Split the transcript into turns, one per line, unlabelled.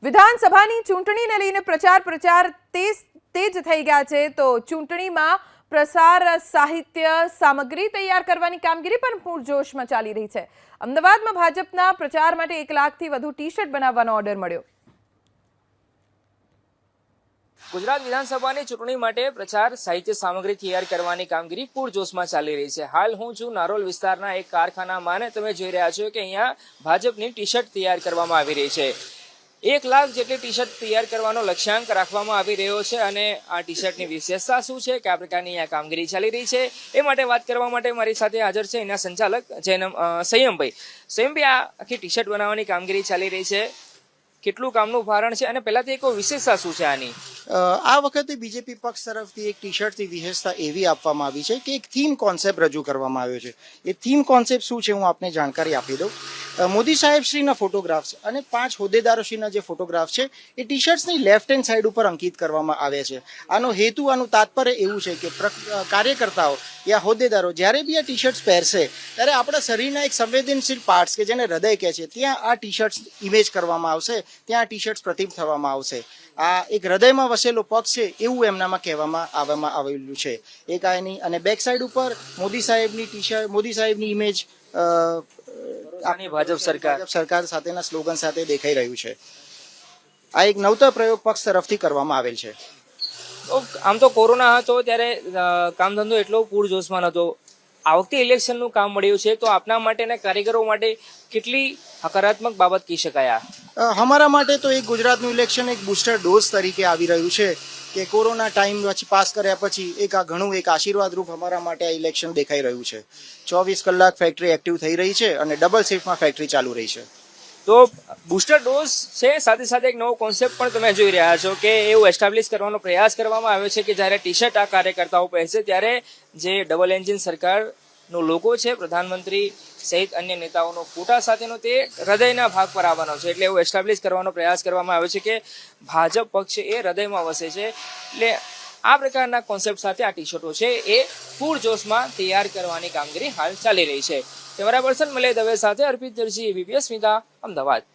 વિધાનસભાની ચૂંટણીને લઈને પ્રચાર તેજ થઈ ગયા છે તો ચૂંટણીમાં પ્રસાર સાહિત્ય સામગ્રી તૈયાર કરવાની કામગીરી પણ પૂરજોશમાં ચાલી રહી છે। અમદાવાદમાં ભાજપના પ્રચાર માટે 1 લાખથી વધુ ટી-શર્ટ બનાવવાનો ઓર્ડર મળ્યો।
ગુજરાત વિધાનસભાની ચૂંટણી માટે પ્રચાર સાહિત્ય સામગ્રી તૈયાર કરવાની કામગીરી પૂરજોશમાં ચાલી રહી છે। હાલ હું છું નારોલ વિસ્તારના એક કારખાનામાં, તમે જોઈ રહ્યા છો કે અહીંયા ભાજપની ટી-શર્ટ તૈયાર કરવામાં આવી રહી છે। 1 લાખ જેટલી ટી-શર્ટ તૈયાર કરવાનો લક્ષ્યાંક રાખવામાં આવી રહ્યો છે અને આ ટી-શર્ટની વિશેષતા શું છે, કયા પ્રકારની આ કામગીરી ચાલી રહી છે, એ માટે વાત કરવા માટે મારી સાથે હાજર છે એના સંચાલક સંયમભાઈ। આ આખી ટી-શર્ટ બનાવવાની કામગીરી ચાલી રહી છે, કેટલું કામનું ભારણ છે અને પહેલાથી એક વિશેષતા શું છે આની?
આ વખતે બીજેપી પક્ષ તરફથી એક ટી-શર્ટની વિશેષતા એવી આપવામાં આવી છે કે એક થીમ કોન્સેપ્ટ રજૂ કરવામાં આવ્યો છે। એ થીમ કોન્સેપ્ટ શું છે હું આપને જાણકારી આપી દઉં। મોદી સાહેબ શ્રીના ફોટોગ્રાફ્સ અને 5 હોદ્દેદારોશ્રીના જે ફોટોગ્રાફ છે એ ટી-શર્ટ્સની લેફ્ટ હેન્ડ સાઈડ ઉપર અંકિત કરવામાં આવ્યા છે। આનો હેતુ, આનું તાત્પર્ય એવું છે કે કાર્યકર્તાઓ યા હોદ્દેદારો જ્યારે બી આ ટી-શર્ટ્સ પહેરશે ત્યારે આપણા શરીરના એક સંવેદનશીલ પાર્ટ્સ કે જેને હૃદય કહે છે ત્યાં આ ટી-શર્ટ્સ ઇમેજ કરવામાં આવશે, ત્યાં આ ટી-શર્ટ્સ પ્રતિમ થવામાં આવશે। આ એક હૃદયમાં વસેલો પક્ષ છે એવું એમનામાં કહેવામાં આવેલું છે। એક આની અને બેક સાઈડ ઉપર મોદી સાહેબની ટી-શર્ટ, મોદી સાહેબની ઇમેજ
ભાજપ
સરકાર સાથેના સ્લોગન સાથે દેખાઈ રહ્યું છે। આ એક નવતર પ્રયોગ પક્ષ તરફથી કરવામાં આવેલ છે।
આમ તો કોરોના હતો ત્યારે કામ ધંધો એટલો પૂરજોશમાં નહોતો, આ વખતે ઇલેક્શનનું કામ મળ્યું છે તો આપના માટે અને કારીગરો માટે કેટલી હકારાત્મક બાબત કહી શકાય?
અમારા માટે તો એક ગુજરાતનું ઇલેક્શન એક બુસ્ટર ડોઝ તરીકે આવી રહ્યું છે કે કોરોના ટાઈમ પછી પાસ કર્યા પછી એક આશીર્વાદ રૂપ અમારા માટે આ ઇલેક્શન દેખાઈ રહ્યું છે। 24 કલાક ફેક્ટરી એક્ટિવ થઈ રહી છે અને ડબલ શિફ્ટમાં ફેક્ટરી ચાલુ રહી છે।
તો બુસ્ટર ડોઝ છે, સાથે સાથે એક નવો કોન્સેપ્ટ પણ તમે જોઈ રહ્યા છો કે એવું એસ્ટાબ્લિશ કરવાનો પ્રયાસ કરવામાં આવ્યો છે કે જ્યારે ટી-શર્ટ આ કાર્યકર્તાઓ પહેરશે ત્યારે જે ડબલ એન્જિન સરકારનો લોગો છે, પ્રધાનમંત્રી સહિત અન્ય નેતાઓનો ફોટા સાથેનો, તે હૃદયના ભાગ પર આવવાનો છે। એટલે એવું એસ્ટાબ્લિશ કરવાનો પ્રયાસ કરવામાં આવ્યો છે કે ભાજપ પક્ષ એ હૃદયમાં વસે છે। એટલે આ પ્રકારના કોન્સેપ્ટ સાથે આ ટી-શર્ટો છે એ પૂરજોશમાં તૈયાર કરવાની કામગીરી હાલ ચાલી રહી છે। કેમેરા પર્સન મલય દવે સાથે અર્પિત દરજી, ABP અસ્મિતા, અમદાવાદ।